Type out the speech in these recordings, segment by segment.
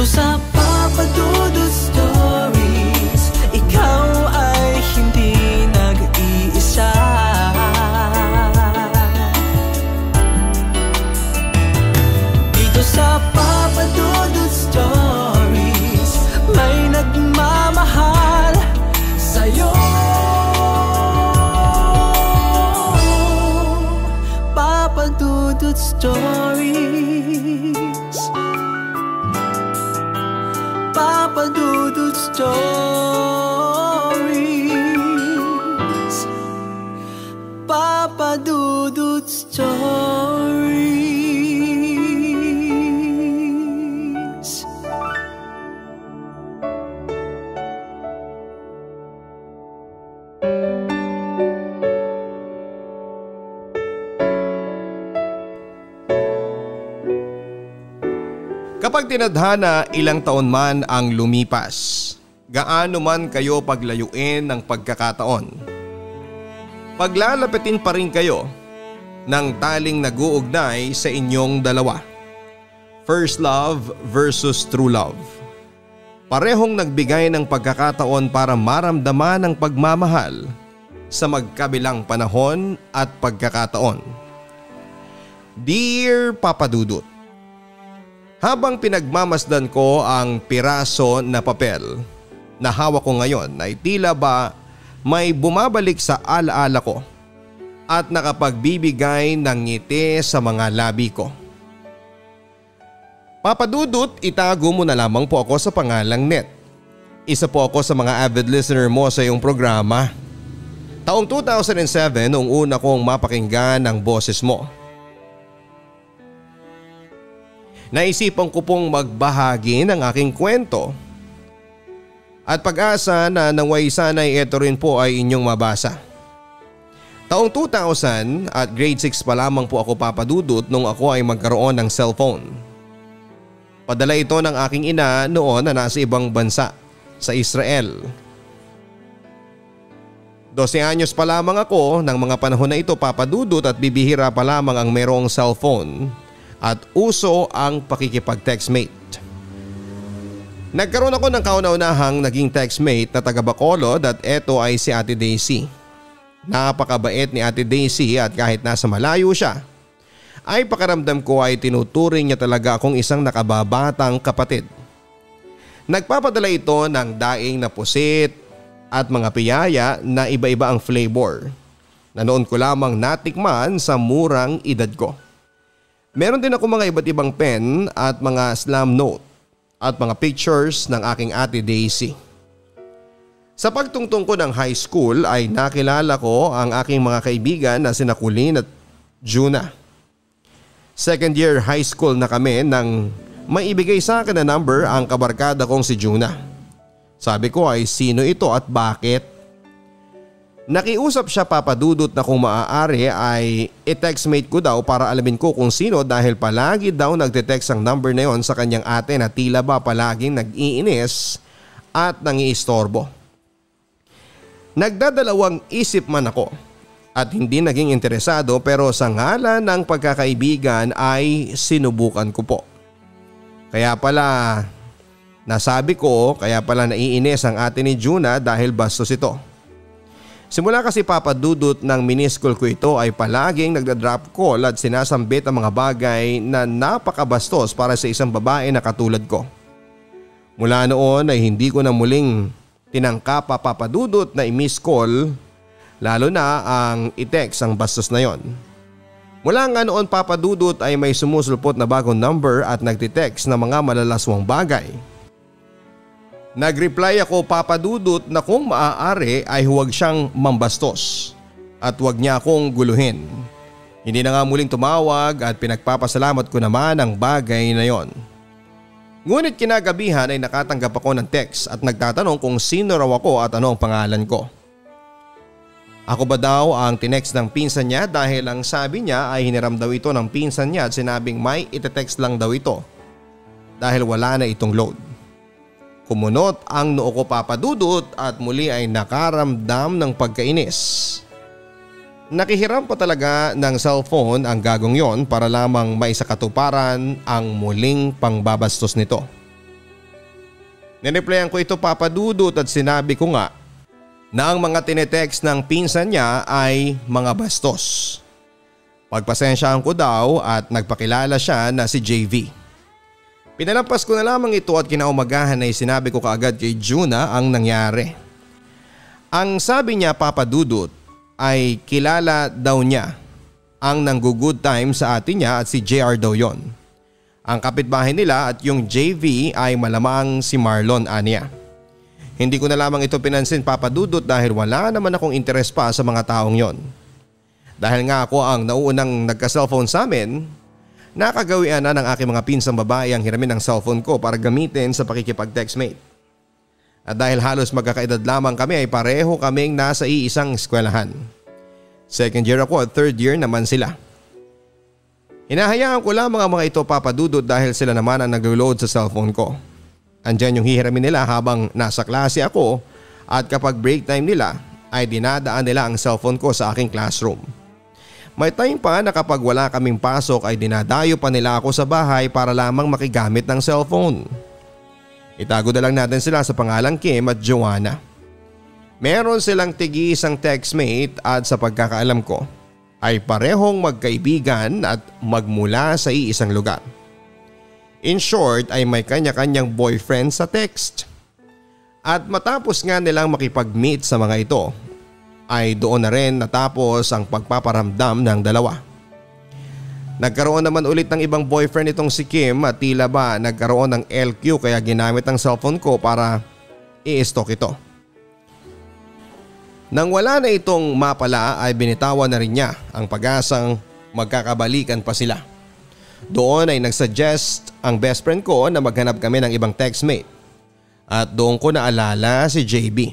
Dito sa Papa Dudut Stories, ikaw ay hindi nag-iisa. Dito sa Papa Dudut Stories, may nagmamahal sa'yo. Papa Dudut Stories, Papa Dudut Stories, Papa Dudut Stories. Kapag tinadhana ilang taon man ang lumipas, gaano man kayo paglayuin ng pagkakataon, paglalapitin pa rin kayo ng taling nag-uugnay sa inyong dalawa. First love versus true love. Parehong nagbigay ng pagkakataon para maramdaman ang pagmamahal sa magkabilang panahon at pagkakataon. Dear Papa Dudut, habang pinagmamasdan ko ang piraso na papel na hawak ko ngayon ay tila ba may bumabalik sa alaala ko at nakapagbibigay ng ngiti sa mga labi ko. Papa Dudut, itago mo na lamang po ako sa pangalang Net. Isa po ako sa mga avid listener mo sa iyong programa. Taong 2007 noong una kong mapakinggan ang boses mo. Naisipan ko pong magbahagi ng aking kwento at pag-asa na naway sanay ito rin po ay inyong mabasa. Taong 2000 at grade 6 pa lamang po ako, Papa Dudut, nung ako ay magkaroon ng cellphone. Padala ito ng aking ina noon na nasa ibang bansa sa Israel. 12 anyos pa lamang ako ng mga panahon na ito, Papa Dudut, at bibihira pa lamang ang merong cellphone at uso ang pakikipag-textmate. Nagkaroon ako ng kauna-unahang naging textmate na taga Bacolod at eto ay si Ate Daisy. Napakabait ni Ate Daisy at kahit nasa malayo siya, ay pakiramdam ko ay tinuturing niya talaga akong isang nakababatang kapatid. Nagpapadala ito ng daing na pusit at mga piyaya na iba-iba ang flavor na noon ko lamang natikman sa murang edad ko. Meron din ako mga iba't ibang pen at mga slam note at mga pictures ng aking Ate Daisy. Sa pagtungtong ko ng high school ay nakilala ko ang aking mga kaibigan na sina Colleen at Juna. Second year high school na kami nang maibigay sa akin na number ang kabarkada kong si Juna. Sabi ko ay sino ito at bakit? Nakiusap siya, Papa Dudut, na kung maaari ay i-textmate ko daw para alamin ko kung sino dahil palagi daw nagte-text ang number na yon sa kanyang ate na tila ba palaging nag-iinis at nangiistorbo. Nagdadalawang isip man ako at hindi naging interesado pero sa ngalan ng pagkakaibigan ay sinubukan ko po. Kaya pala nasabi ko, kaya pala naiinis ang ate ni Juna dahil bastos ito. Simula kasi, Papa Dudut, ng miniskul ko ito ay palaging nagda-drop call at sinasambit ang mga bagay na napakabastos para sa isang babae na katulad ko. Mula noon ay hindi ko na muling tinangka pa, Papa Dudut, na i-miss call, lalo na ang i-text ang bastos na yon. Mula nga noon, Papa Dudut, ay may sumusulpot na bagong number at nagtitext na mga malalaswang bagay. Nag-reply ako, Papa Dudut, na kung maaari ay huwag siyang mambastos at huwag niya akong guluhin. Hindi na nga muling tumawag at pinagpapasalamat ko naman ang bagay na yon. Ngunit kinagabihan ay nakatanggap ako ng text at nagtatanong kung sino raw ako at ano ang pangalan ko. Ako ba daw ang tinext ng pinsan niya dahil ang sabi niya ay hiniram daw ito ng pinsan niya at sinabing may ite-text lang daw ito dahil wala na itong load. Kumunot ang noo ko, Papa Dudut, at muli ay nakaramdam ng pagkainis. Nakihiram pa talaga ng cellphone ang gagong yon para lamang maisakatuparan ang muling pangbabastos nito. Nireplyan ko ito Papa Dudut at sinabi ko nga na ang mga tinetext ng pinsan niya ay mga bastos. Pagpasensyaan ko daw at nagpakilala siya na si JV. Pinalampas ko na lamang ito at kinaumagahan ay sinabi ko kaagad kay Juna ang nangyari. Ang sabi niya Papa Dudut ay kilala daw niya ang nanggo-good time sa atin niya at si JR daw yon. Ang kapitbahay nila at yung JV ay malamang si Marlon aniya. Hindi ko na lamang ito pinansin Papa Dudut dahil wala naman akong interes pa sa mga taong yon. Dahil nga ako ang nauunang nagka-cellphone sa amin, nakagawian na ng aking mga pinsang babae ang hiramin ng cellphone ko para gamitin sa pakikipag-textmate. At dahil halos magkakaedad lamang kami ay pareho kaming nasa iisang eskwelahan. Second year ako at third year naman sila. Hinahayaan ko lamang ang mga ito Papa Dudut dahil sila naman ang naglo-load sa cellphone ko. Andyan yung hihiramin nila habang nasa klase ako at kapag break time nila ay dinadaan nila ang cellphone ko sa aking classroom. May time pa na kapag wala kaming pasok ay dinadayo pa nila ako sa bahay para lamang makigamit ng cellphone. Itago na lang natin sila sa pangalang Kim at Joanna. Meron silang tigi-isang textmate at sa pagkakaalam ko ay parehong magkaibigan at magmula sa iisang lugar. In short ay may kanya-kanyang boyfriend sa text. At matapos nga nilang makipag-meet sa mga ito ay doon na rin natapos ang pagpaparamdam ng dalawa. Nagkaroon naman ulit ng ibang boyfriend itong si Kim at tila ba nagkaroon ng LQ kaya ginamit ang cellphone ko para i-stalk ito. Nang wala na itong mapala ay binitawan na rin niya ang pag-asang magkakabalikan pa sila. Doon ay nagsuggest ang best friend ko na maghanap kami ng ibang textmate. At doon ko naalala si JB.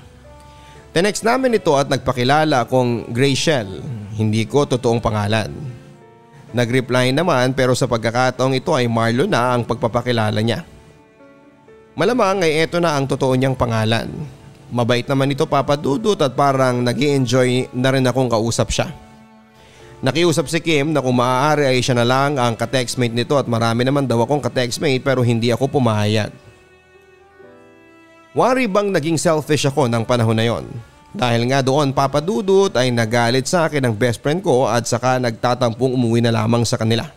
Tinext namin ito at nagpakilala akong Grayshell, hindi ko totoong pangalan. Nag-reply naman pero sa pagkakataong ito ay Marlon na ang pagpapakilala niya. Malamang ay eto na ang totoo niyang pangalan. Mabait naman ito Papa Dudut at parang nag-i-enjoy na rin akong kausap siya. Nakiusap si Kim na kung maaari ay siya na lang ang ka-textmate nito at marami naman daw akong ka-textmate pero hindi ako pumayag. Wari bang naging selfish ako ng panahon na yon? Dahil nga doon Papa Dudut ay nagalit sa akin ang best friend ko at saka nagtatampong umuwi na lamang sa kanila.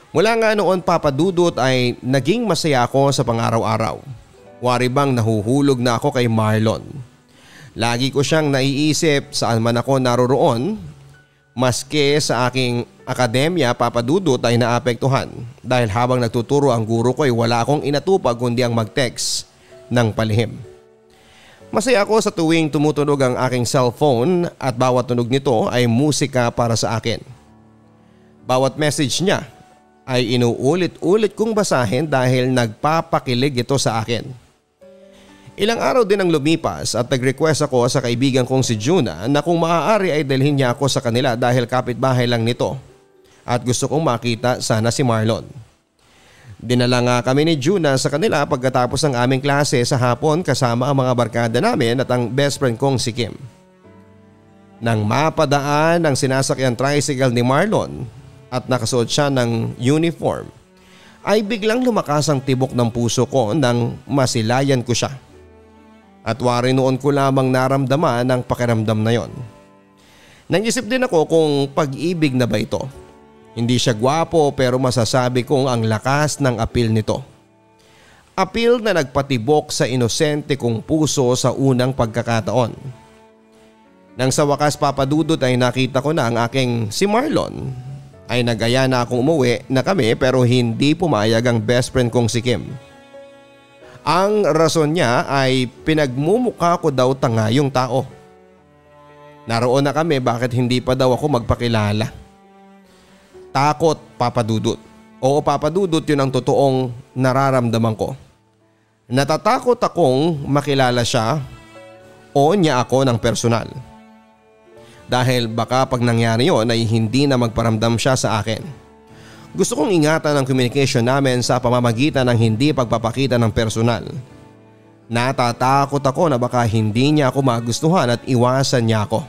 Mula nga noon Papa Dudut ay naging masaya ako sa pang-araw-araw. Wari bang nahuhulog na ako kay Marlon. Lagi ko siyang naiisip saan man ako naroroon. Maski sa aking akademya Papa Dudut ay naapektuhan dahil habang nagtuturo ang guro ko ay wala akong inatupag kundi ang mag-text ng palihim. Masaya ako sa tuwing tumutunog ang aking cellphone at bawat tunog nito ay musika para sa akin. Bawat message niya ay inuulit-ulit kong basahin dahil nagpapakilig ito sa akin. Ilang araw din ang lumipas at nag-request ako sa kaibigan kong si Juna na kung maaari ay dalhin niya ako sa kanila dahil kapitbahay lang nito at gusto kong makita sana si Marlon. Dinala nga kami ni Juna sa kanila pagkatapos ng aming klase sa hapon kasama ang mga barkada namin at ang best friend kong si Kim. Nang mapadaan ang sinasakyan tricycle ni Marlon at nakasuot siya ng uniform ay biglang lumakas ang tibok ng puso ko nang masilayan ko siya. At wari noon ko lamang naramdaman ang pakiramdam na yon. Nag-isip din ako kung pag-ibig na ba ito. Hindi siya gwapo pero masasabi kong ang lakas ng appeal nito. Appeal na nagpatibok sa inosente kong puso sa unang pagkakataon. Nang sa wakas Papa Dudut ay nakita ko na ang aking si Marlon ay nag-aya na akong umuwi na kami pero hindi pumayag ang best friend kong si Kim. Ang rason niya ay pinagmumukha ko daw tanga yung tao. Naroon na kami bakit hindi pa daw ako magpakilala. Takot Papa Dudut. Oo Papa Dudut, yun ang totoong nararamdaman ko. Natatakot akong makilala siya o niya ako ng personal. Dahil baka pag nangyari yon ay hindi na magparamdam siya sa akin. Gusto kong ingatan ang communication namin sa pamamagitan ng hindi pagpapakita ng personal. Natatakot ako na baka hindi niya ako magustuhan at iwasan niya ako.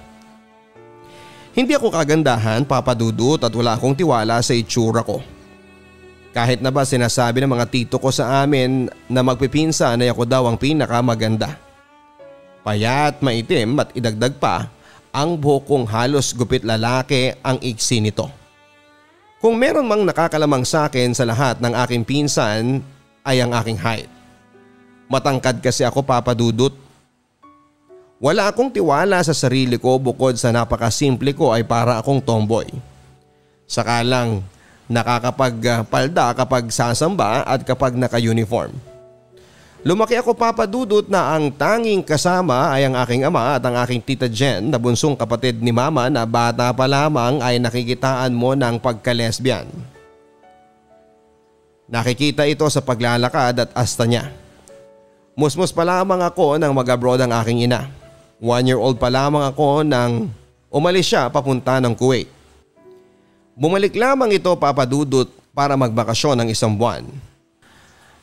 Hindi ako kagandahan Papa Dudut at wala akong tiwala sa itsura ko. Kahit na ba sinasabi ng mga tito ko sa amin na magpipinsan ay ako daw ang pinakamaganda. Payat, maitim at idagdag pa, ang buhok kong halos gupit lalaki ang iksi nito. Kung meron mang nakakalamang sa akin sa lahat ng aking pinsan ay ang aking height. Matangkad kasi ako, Papa Dudut. Wala akong tiwala sa sarili ko bukod sa napakasimple ko ay para akong tomboy. Saka lang nakakapagpalda kapag sasamba at kapag naka-uniform. Lumaki ako, Papa Dudut, na ang tanging kasama ay ang aking ama at ang aking tita Jen na bunsong kapatid ni Mama na bata pa lamang ay nakikitaan mo ng pagka-lesbian. Nakikita ito sa paglalakad at asta niya. Musmus pa lamang ako nang mag-abroad ang aking ina. 1-year-old pa lamang ako nang umalis siya papunta ng Kuwait. Bumalik lamang ito, Papa Dudut, para magbakasyon ng 1 buwan.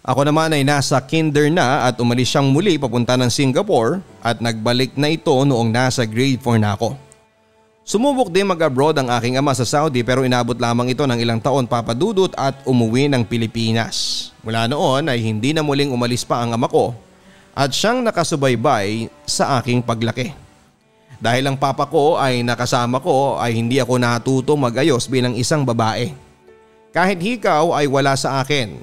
Ako naman ay nasa kinder na at umalis siyang muli papunta ng Singapore at nagbalik na ito noong nasa grade 4 na ako. Sumubok din mag-abroad ang aking ama sa Saudi pero inabot lamang ito ng ilang taon, Papa Dudut, at umuwi ng Pilipinas. Mula noon ay hindi na muling umalis pa ang ama ko at siyang nakasubaybay sa aking paglaki. Dahil ang papa ko ay nakasama ko ay hindi ako natuto mag-ayos bilang isang babae. Kahit hikaw ay wala sa akin.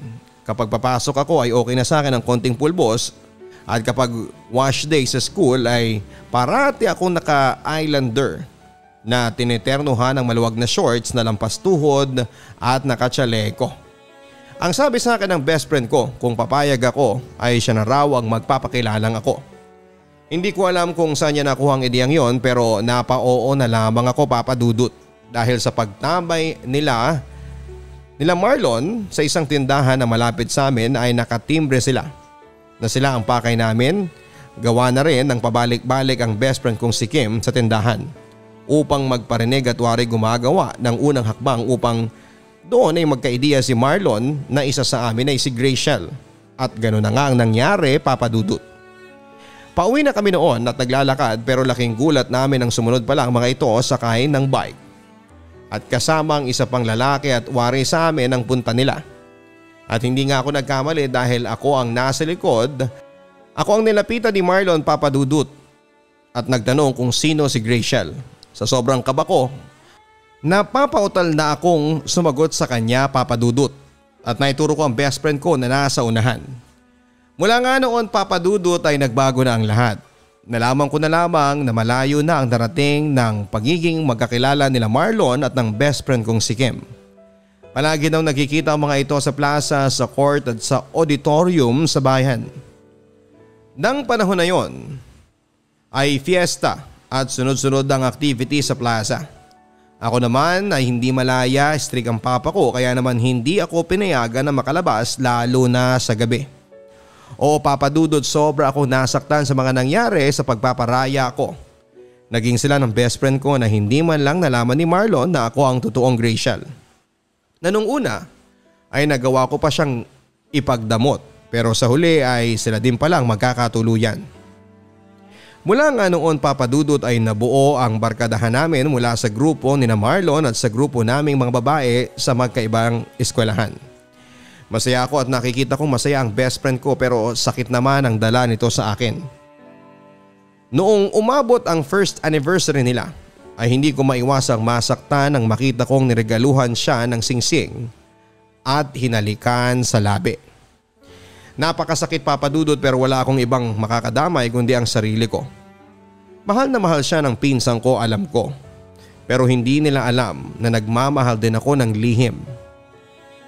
Kapag papasok ako ay okay na sa akin ang konting pulbos at kapag wash day sa school ay parati akong naka-islander na tineternuhan ng maluwag na shorts na lampas tuhod at nakachaleko. Ang sabi sa akin ng best friend ko kung papayag ako ay siya na raw ang magpapakilalang ako. Hindi ko alam kung saan niya nakuha ang ideyang yon pero napa-oo na lamang ako, Papa Dudut, dahil sa pagtambay nila Marlon sa isang tindahan na malapit sa amin ay nakatimbre sila na sila ang pakay namin. Gawa na rin ng pabalik-balik ang best friend kong si Kim sa tindahan upang magparinig at wari gumagawa ng unang hakbang upang doon ay magkaideya si Marlon na isa sa amin ay si Graciel. At gano'n na nga ang nangyari, Papa Dudut. Pauwi na kami noon at naglalakad pero laking gulat namin ang sumunod pa lang mga ito sakay ng bike. At kasama ang isa pang lalaki at wari sa amin ang punta nila. At hindi nga ako nagkamali dahil ako ang nasa likod. Ako ang nilapitan ni Marlon, Papa Dudut, at nagtanong kung sino si Graciel. Sa sobrang kaba ko, napapautal na akong sumagot sa kanya, Papa Dudut, at naituro ko ang best friend ko na nasa unahan. Mula nga noon, Papa Dudut, ay nagbago na ang lahat. Nalaman ko na lamang na malayo na ang darating ng pagiging magkakilala nila Marlon at ng best friend kong si Kim. Palagi daw nakikita ang mga ito sa plaza, sa court at sa auditorium sa bayan. Nang panahon na yon ay fiesta at sunod-sunod ang activity sa plaza. Ako naman ay hindi malaya, strict ang papa ko kaya naman hindi ako pinayagan na makalabas lalo na sa gabi. Oo, Papa Dudut, sobra ako nasaktan sa mga nangyari sa pagpaparaya ko. Naging sila ng best friend ko na hindi man lang nalaman ni Marlon na ako ang totoong Graciel. Na nung una ay nagawa ko pa siyang ipagdamot pero sa huli ay sila din palang magkakatuluyan. Mula nga noon, Papa Dudut, ay nabuo ang barkadahan namin mula sa grupo ni na Marlon at sa grupo naming mga babae sa magkaibang eskwelahan. Masaya ako at nakikita kong masaya ang best friend ko pero sakit naman ang dala nito sa akin. Noong umabot ang first anniversary nila ay hindi ko maiwasang masaktan nang makita kong niregaluhan siya ng singsing at hinalikan sa labi. Napakasakit, Papa Dudut, pero wala akong ibang makakadamay kundi ang sarili ko. Mahal na mahal siya ng pinsang ko, alam ko. Pero hindi nila alam na nagmamahal din ako ng lihim.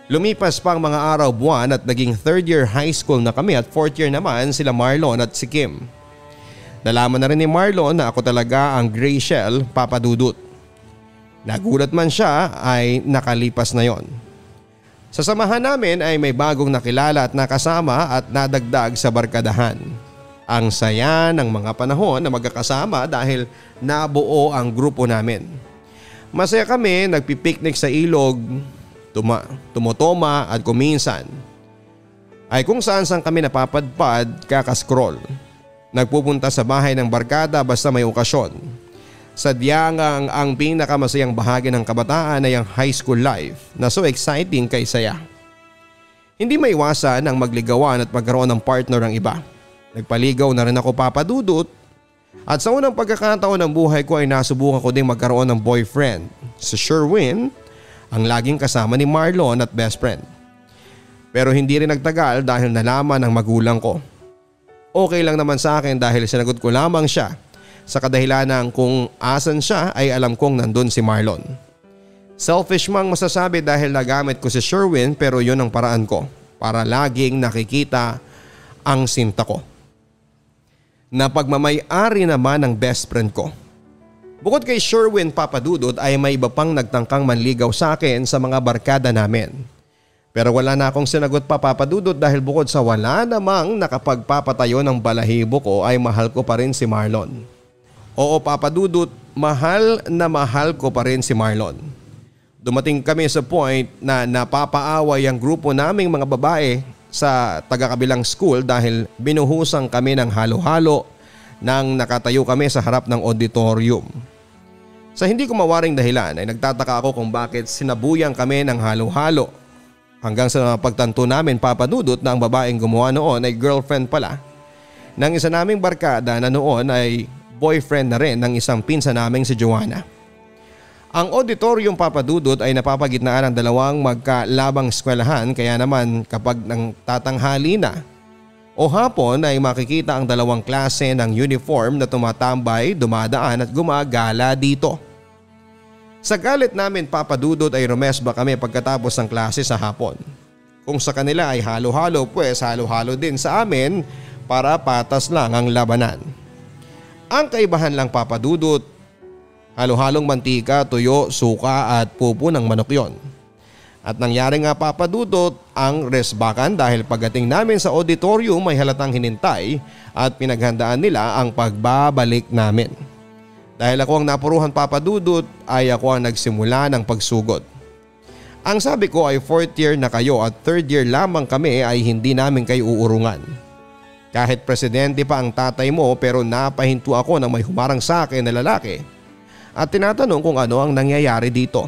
Lumipas pa ang mga araw, buwan at naging 3rd year high school na kami at 4th year naman sila Marlon at si Kim. Nalaman na rin ni Marlon na ako talaga ang Graciel, Papa Dudut. Nagulat man siya ay nakalipas na yon. Sa samahan namin ay may bagong nakilala at nakasama at nadagdag sa barkadahan. Ang saya ng mga panahon na magkakasama dahil nabuo ang grupo namin. Masaya kami, nagpipiknik sa ilog, tumotoma at kuminsan ay kung saan kami napapadpad kakascroll. Nagpupunta sa bahay ng barkada basta may okasyon. Sadyang ang pinakamasayang bahagi ng kabataan ay ang high school life na so exciting kay saya. Hindi maiwasan ang magligawan at magkaroon ng partner ang iba. Nagpaligaw na rin ako, Papa Dudut. At sa unang pagkakataon ng buhay ko ay nasubukan ko ding magkaroon ng boyfriend. Si Sherwin, ang laging kasama ni Marlon at best friend. Pero hindi rin nagtagal dahil nalaman ng magulang ko. Okay lang naman sa akin dahil sinagot ko lamang siya sa kadahilan ng kung asan siya ay alam kong nandun si Marlon. Selfish mang masasabi dahil nagamit ko si Sherwin pero yun ang paraan ko para laging nakikita ang sinta ko. Na pagmamay-ari naman ng best friend ko. Bukod kay Sherwin, Papa Dudut, ay may iba pang nagtangkang manligaw sa akin sa mga barkada namin. Pero wala na akong sinagot pa, Papa Dudut, dahil bukod sa wala namang nakapagpapatayo ng balahibo ko ay mahal ko pa rin si Marlon. Oo, Papa Dudut, mahal na mahal ko pa rin si Marlon. Dumating kami sa point na napapaaway ang grupo naming mga babae sa taga-kabilang school dahil binuhusan kami ng halo-halo nang nakatayo kami sa harap ng auditorium. Sa hindi ko mawaring dahilan ay nagtataka ako kung bakit sinabuyan kami ng halo-halo. Hanggang sa pagtanto namin, Papa Dudut, na ang babaeng gumawa noon ay girlfriend pala ng isa naming barkada na noon ay boyfriend na rin ng isang pinsan naming si Joanna. Ang auditorium, Papa Dudut, ay napapagitnaan ng dalawang magkalabang eskwelahan kaya naman kapag nang tatanghali na o hapon ay makikita ang dalawang klase ng uniform na tumatambay, dumadaan at gumagala dito. Sa galit namin, Papa Dudut, ay rumesba kami pagkatapos ng klase sa hapon. Kung sa kanila ay halo-halo, pues halo-halo din sa amin para patas lang ang labanan. Ang kaibahan lang, Papa Dudut, halo-halong mantika, tuyo, suka at pupo ng manok yon. At nangyari nga, Papa Dudut, ang resbakan dahil pagdating namin sa auditorium may halatang hinintay at pinaghandaan nila ang pagbabalik namin. Dahil ako ang napuruhan, Papa Dudut, ay ako ang nagsimula ng pagsugod. Ang sabi ko ay 4th year na kayo at 3rd year lamang kami ay hindi namin kayo uurungan. Kahit presidente pa ang tatay mo pero napahinto ako nang may humarang sa akin na lalaki at tinatanong kung ano ang nangyayari dito.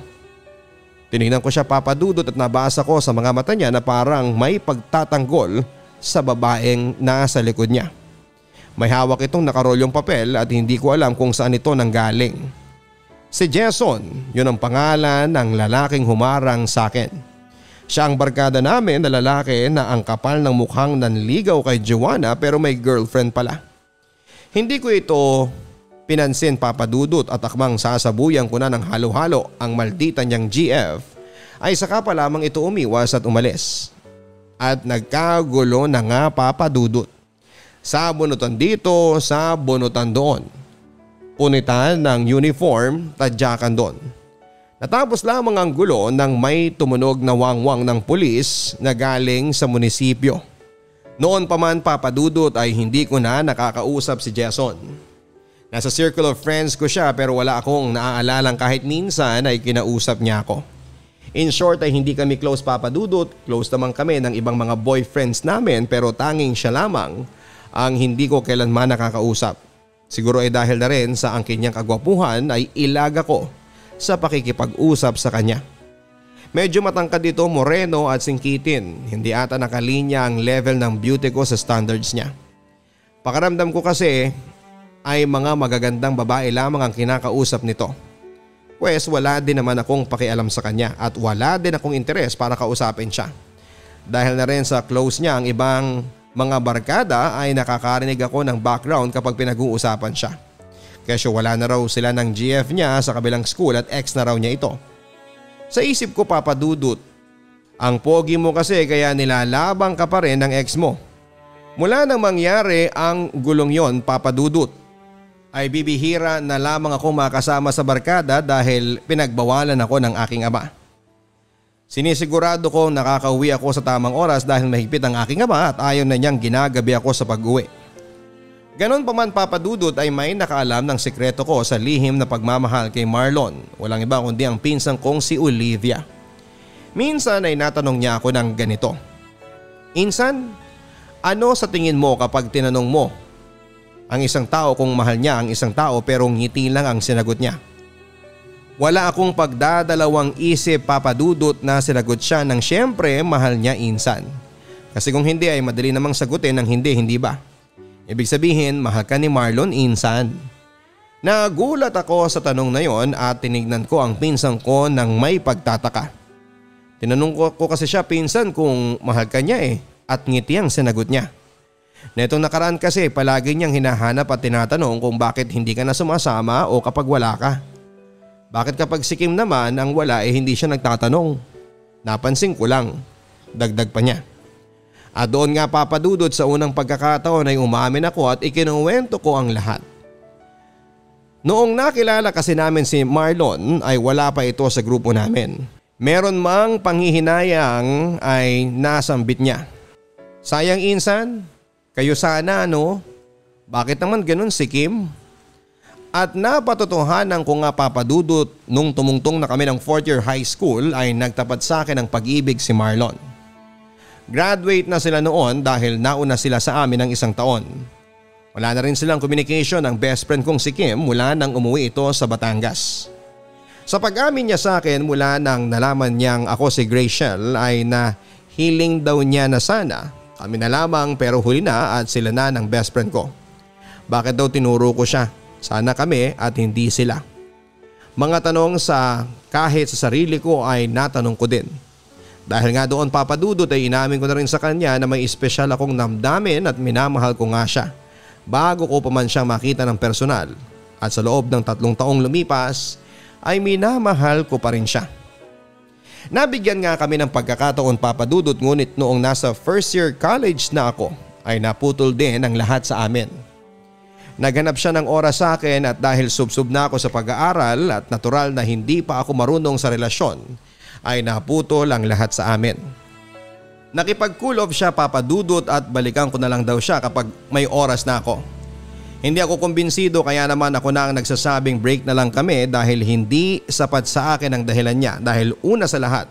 Tinignan ko siya, Papa Dudut, at nabasa ko sa mga mata niya na parang may pagtatanggol sa babaeng nasa likod niya. May hawak itong nakarolyong papel at hindi ko alam kung saan ito nanggaling. Si Jason, yun ang pangalan ng lalaking humarang sa akin. Siya ang barkada namin na lalaki na ang kapal ng mukhang nanligaw kay Joanna pero may girlfriend pala. Hindi ko ito pinansin, Papa Dudut, at akmang sasabuyan ko na ng halo-halo ang maldita niyang GF ay saka pa lamang ito umiwas at umalis. At nagkagulo na nga, Papa Dudut. Sabunutan dito, sabunutan doon. Punitan ng uniform, tadyakan doon. Natapos lamang ang gulo nang may tumunog na wangwang ng pulis na galing sa munisipyo. Noon pa man, Papa Dudut, ay hindi ko na nakakausap si Jason. Nasa circle of friends ko siya pero wala akong naaalalang kahit minsan ay kinausap niya ako. In short ay hindi kami close, Papa Dudut. Close naman kami ng ibang mga boyfriends namin pero tanging siya lamang ang hindi ko kailanman nakakausap. Siguro ay dahil na rin sa ang kanyang kagwapuhan ay ilaga ko sa pakikipag-usap sa kanya. Medyo matangkad dito, moreno at singkitin. Hindi ata nakalinya ang level ng beauty ko sa standards niya. Pakaramdam ko kasi ay mga magagandang babae lamang ang kinakausap nito. Pues wala din naman akong pakialam sa kanya at wala din akong interes para kausapin siya. Dahil na rin sa close niya ang ibang mga barkada ay nakakarinig ako ng background kapag pinag-uusapan siya. Kasi wala na raw sila ng GF niya sa kabilang school at ex na raw niya ito. Sa isip ko, Papa Dudut, ang pogi mo kasi kaya nilalabang ka pa rin ng ex mo. Mula nang mangyari ang gulong yon, Papa Dudut, ay bibihira na lamang ako makasama sa barkada dahil pinagbawalan ako ng aking ama. Sinisigurado ko nakakauwi ako sa tamang oras dahil mahigpit ang aking ama at ayaw na niyang ginagabi ako sa pag-uwi. Ganon pa man, Papa Dudut, ay may nakaalam ng sikreto ko sa lihim na pagmamahal kay Marlon. Walang iba kundi ang pinsan kong si Olivia. Minsan ay natanong niya ako ng ganito. Insan, ano sa tingin mo kapag tinanong mo ang isang tao kung mahal niya ang isang tao pero ngiti lang ang sinagot niya? Wala akong pagdadalawang isip Papa Dudut na sinagot siya ng siyempre mahal niya insan. Kasi kung hindi ay madali namang sagutin ng hindi ba? Ibig sabihin mahal ka ni Marlon insan. Nagulat ako sa tanong na yon at tinignan ko ang pinsan ko ng may pagtataka. Tinanong ko kasi siya pinsan kung mahal ka niya at ngiti ang sinagot niya. Netong nakaraan kasi palagi niyang hinahanap at tinatanong kung bakit hindi ka na sumasama o kapag wala ka. Bakit kapag si Kim naman ang wala hindi siya nagtatanong? Napansin ko lang, dagdag pa niya. At doon nga Papa Dudut sa unang pagkakataon ay umamin ako at ikinuwento ko ang lahat. Noong nakilala kasi namin si Marlon ay wala pa ito sa grupo namin. Meron mang panghihinayang ay nasambit niya. Sayang insan, kayo sana no? Bakit naman ganun si Kim? At napatotohanan ko nga Papa Dudut nung tumungtong na kami ng 4th year high school ay nagtapat sa akin ng pag-ibig si Marlon. Graduate na sila noon dahil nauna sila sa amin ng 1 taon. Wala na rin silang communication ng best friend kong si Kim mula nang umuwi ito sa Batangas. Sa pag-amin niya sa akin mula nang nalaman niyang ako si Graciel ay na hiling daw niya na sana kami na lamang pero huli na at sila na ng best friend ko. Bakit daw tinuro ko siya? Sana kami at hindi sila. Mga tanong sa kahit sa sarili ko ay natanong ko din. Dahil nga doon Papa Dudut ay inamin ko na rin sa kanya na may espesyal akong namdamin at minamahal ko nga siya. Bago ko pa man siyang makita ng personal at sa loob ng 3 taong lumipas ay minamahal ko pa rin siya. Nabigyan nga kami ng pagkakataon Papa Dudut ngunit noong nasa 1st year college na ako ay naputol din ang lahat sa amin. Naghanap siya ng oras sa akin at dahil subsob na ako sa pag-aaral at natural na hindi pa ako marunong sa relasyon ay naputol ang lahat sa amin. Nakipag-cool off siya Papa Dudut at balikan ko na lang daw siya kapag may oras na ako. Hindi ako kumbinsido kaya naman ako na ang nagsasabing break na lang kami dahil hindi sapat sa akin ang dahilan niya dahil una sa lahat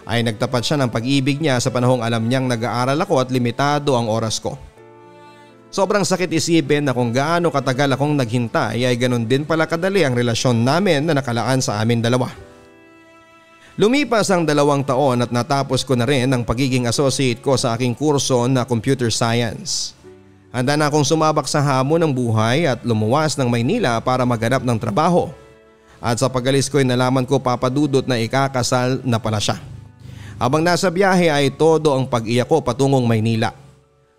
ay nagtapat siya ng pag-ibig niya sa panahong alam niyang nag-aaral ako at limitado ang oras ko. Sobrang sakit isipin na kung gaano katagal akong naghintay ay ganun din pala kadali ang relasyon namin na nakalaan sa amin dalawa. Lumipas ang 2 taon at natapos ko na rin ang pagiging associate ko sa aking kurso na computer science. Handa na akong sumabak sa hamon ng buhay at lumuwas ng Maynila para maghanap ng trabaho. At sa pag-alis ko ay nalaman ko Papa Dudut na ikakasal na pala siya. Habang nasa biyahe ay todo ang pag-iyak ko patungong Maynila.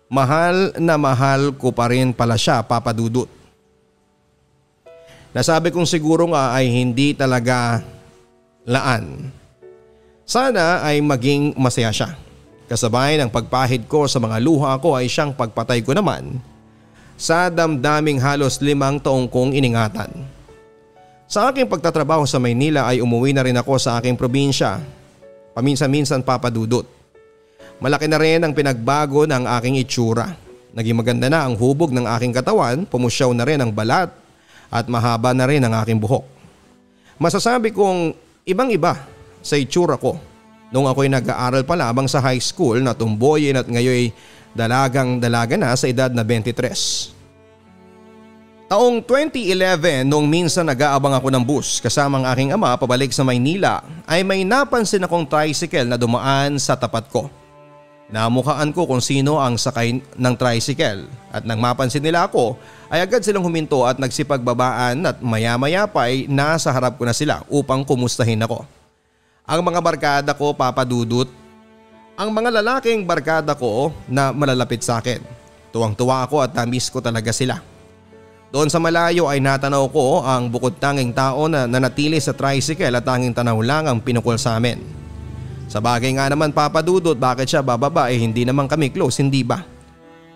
Mahal na mahal ko pa rin pala siya Papa Dudut. Nasabi kong siguro nga ay hindi talaga laan. Sana ay maging masaya siya. Kasabay ng pagpahid ko sa mga luha ko ay siyang pagpatay ko naman sa damdaming halos 5 taong kong iningatan. Sa aking pagtatrabaho sa Maynila ay umuwi na rin ako sa aking probinsya. Paminsan-minsan Papa Dudut. Malaki na rin ang pinagbago ng aking itsura. Naging maganda na ang hubog ng aking katawan, pumusyaw na rin ang balat at mahaba na rin ang aking buhok. Masasabi kong ibang-iba sa itsura ko nung ako'y nag-aaral pa lamang sa high school na tumboyin at ngayon dalagang-dalaga na sa edad na 23. Taong 2011 nung minsan nag-aabang ako ng bus kasama ang aking ama pabalik sa Maynila ay may napansin akong tricycle na dumaan sa tapat ko. Namukhaan ko kung sino ang sakay ng tricycle at nang mapansin nila ako ay agad silang huminto at nagsipagbabaan at maya-maya pa ay nasa harap ko na sila upang kumustahin ako. Ang mga barkada ko Papa Dudut, ang mga lalaking barkada ko na malalapit sa akin. Tuwang-tuwa ako at na-miss ko talaga sila. Doon sa malayo ay natanaw ko ang bukod tanging tao na nanatili sa tricycle at tanging tanaw lang ang pinukol sa amin. Sa bagay nga naman Papa Dudut, bakit siya bababa hindi naman kami close, hindi ba?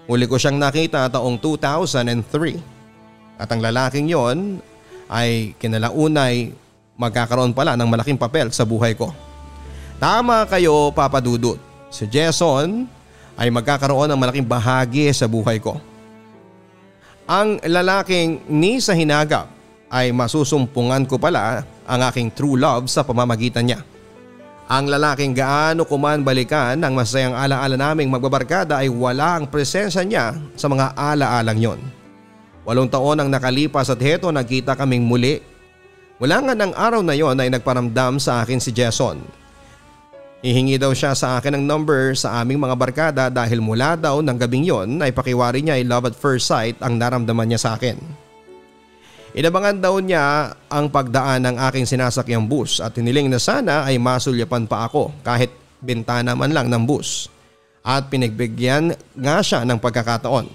Huli ko siyang nakita taong 2003 at ang lalaking yon ay kinalaunay magkakaroon pala ng malaking papel sa buhay ko. Tama kayo Papa Dudut, si Jason ay magkakaroon ng malaking bahagi sa buhay ko. Ang lalaking ni sa hinagap ay masusumpungan ko pala ang aking true love sa pamamagitan niya. Ang lalaking gaano ko man balikan ang masayang alaala naming magbabarkada ay wala ang presensya niya sa mga alaalang yon. 8 taon ang nakalipas at heto nagkita kaming muli. Mula nga ng araw na yon ay nagparamdam sa akin si Jason. Hihingi daw siya sa akin ng number sa aming mga barkada dahil mula daw ng gabing yon ay pakiwari niya ay love at first sight ang naramdaman niya sa akin. Inabangan daw niya ang pagdaan ng aking sinasakyang bus at hiniling na sana ay masulyapan pa ako kahit bintana man lang ng bus. At pinagbigyan nga siya ng pagkakataon.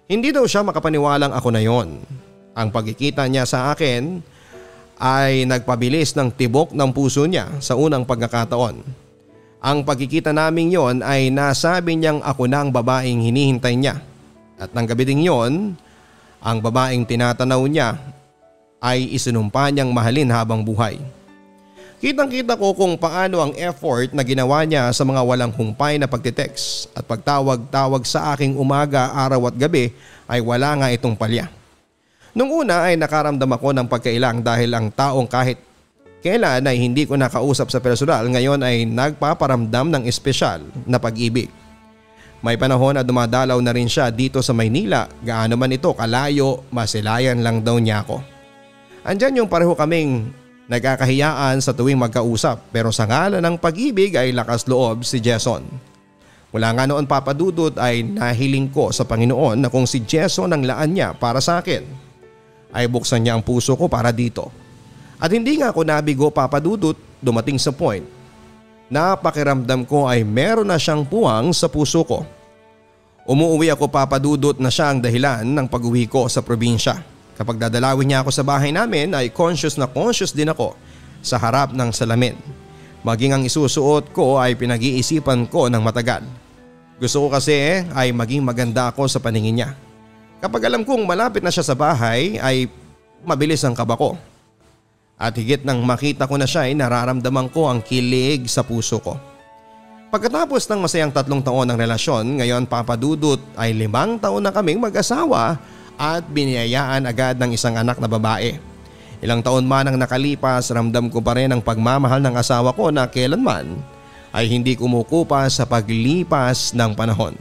Hindi daw siya makapaniwalang ako na yon. Ang pagkikita niya sa akin ay nagpabilis ng tibok ng puso niya sa unang pagkakataon. Ang pagkikita naming yon ay nasabi niyang ako na ang babaeng hinihintay niya. At ng gabi ding yon, ang babaeng tinatanaw niya ay isinumpa niyang mahalin habang buhay. Kitang-kita ko kung paano ang effort na ginawa niya sa mga walang humpay na pagtitext at pagtawag-tawag sa aking umaga, araw at gabi ay wala nga itong palya. Nung una ay nakaramdam ako ng pagkailang dahil ang taong kahit kailan ay hindi ko nakausap sa personal ngayon ay nagpaparamdam ng espesyal na pag-ibig. May panahon na dumadalaw na rin siya dito sa Maynila, gaano man ito kalayo, masilayan lang daw niya ako. Andyan yung pareho kaming nagkakahiyaan sa tuwing magkausap pero sa ngalan ng pag-ibig ay lakas loob si Jason. Mula nga noon papadudot ay nahiling ko sa Panginoon na kung si Jason ang laan niya para sa akin ay buksan niya ang puso ko para dito. At hindi nga ako nabigo papadudot, dumating sa point na pakiramdam ko ay meron na siyang puwang sa puso ko. Umuwi ako papadudot na siya ang dahilan ng pag-uwi ko sa probinsya. Kapag dadalawin niya ako sa bahay namin ay conscious na conscious din ako sa harap ng salamin. Maging ang isusuot ko ay pinag-iisipan ko ng matagal. Gusto ko kasi ay maging maganda ako sa paningin niya. Kapag alam kong malapit na siya sa bahay ay mabilis ang kaba ko. At higit nang makita ko na siya ay nararamdaman ko ang kilig sa puso ko. Pagkatapos ng masayang 3 taon ng relasyon, ngayon papadudot ay 5 taon na kaming mag-asawa at biniyayaan agad ng isang anak na babae. Ilang taon man ang nakalipas, ramdam ko pa rin ang pagmamahal ng asawa ko na kailanman ay hindi kumukupas sa paglipas ng panahon.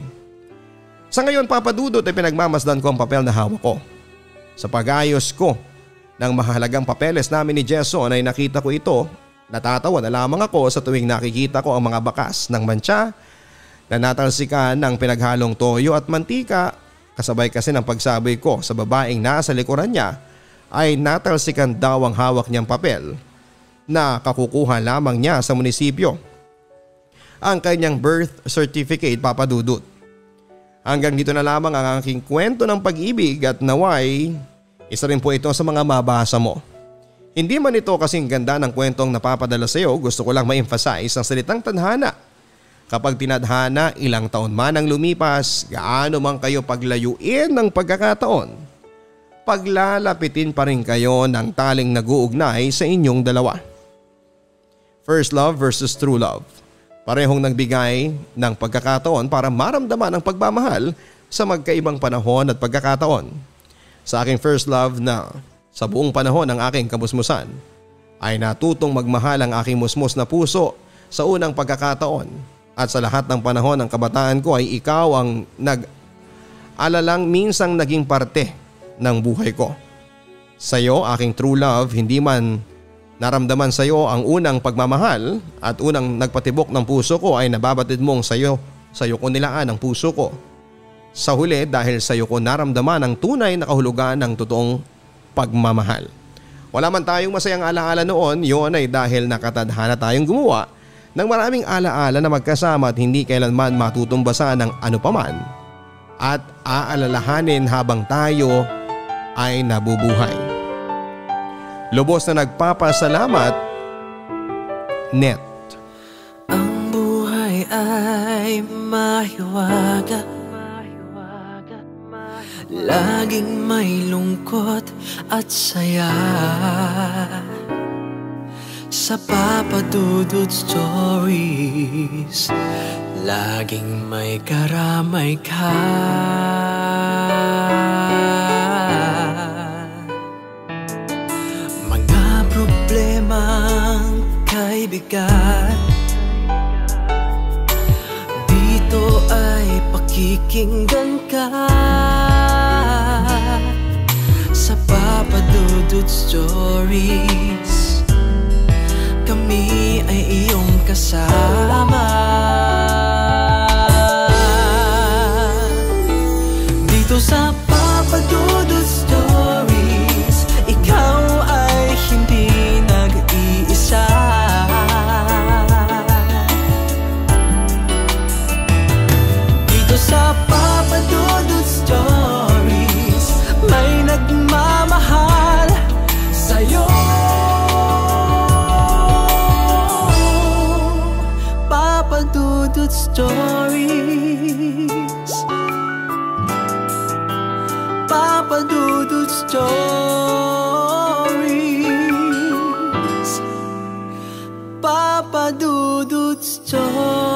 Sa ngayon papadudot ay pinagmamasdan ko ang papel na hawak ko. Sa pag-ayos ko ng mahalagang papeles namin ni Jason ay nakita ko ito. Natatawa na lamang ako sa tuwing nakikita ko ang mga bakas ng mantsa na natalsikan ng pinaghalong toyo at mantika. Kasabay kasi ng pagsabi ko sa babaeng nasa likuran niya ay natalsikan daw ang hawak niyang papel na kakukuha lamang niya sa munisipyo. Ang kanyang birth certificate papadudot. Hanggang dito na lamang ang aking kwento ng pag-ibig at naway isa rin po ito sa mga mabasa mo. Hindi man ito kasing ganda ng kwentong napapadala sa iyo, gusto ko lang ma-emphasize ang salitang tadhana. Kapag tinadhana, ilang taon man ang lumipas, gaano man kayo paglayuin ng pagkakataon, paglalapitin pa rin kayo ng taling nag-uugnay sa inyong dalawa. First love versus true love. Parehong nagbigay ng pagkakataon para maramdaman ang pagmamahal sa magkaibang panahon at pagkakataon. Sa aking first love na sa buong panahon ng aking kamusmusan ay natutong magmahal ang aking musmus na puso sa unang pagkakataon at sa lahat ng panahon ng kabataan ko ay ikaw ang nag-alalang minsang naging parte ng buhay ko. Sa iyo, aking true love, hindi man naramdaman sa iyo ang unang pagmamahal at unang nagpatibok ng puso ko ay nababatid mong sa iyo ko nilaan ang puso ko. Sa huli dahil sa iyo ko naramdaman ang tunay na kahulugan ng totoong pagmamahal. Wala man tayong masayang alaala noon, yon ay dahil nakatadhana tayong gumawa ng maraming alaala na magkasama at hindi kailanman matutumbasan ng anupaman at aalalahanin habang tayo ay nabubuhay. Lubos na nagpapasalamat, Net. Ang buhay ay mahiwaga, laging may lungkot at saya. Sa Papadudod Stories, laging may karamay ka. Problemang kaibigan, dito ay pakikinggan ka. Sa Papa Dudut Stories. Kami ay iyong kasama dito sa Papa Dudut Stories. Ikaw ay hindi nag-iisa. Dito sa Papa Dudut Stories, may nagmamahal sa'yo. Papa Dudut Stories. Papa Dudut Stories. Papa Dudut Stories.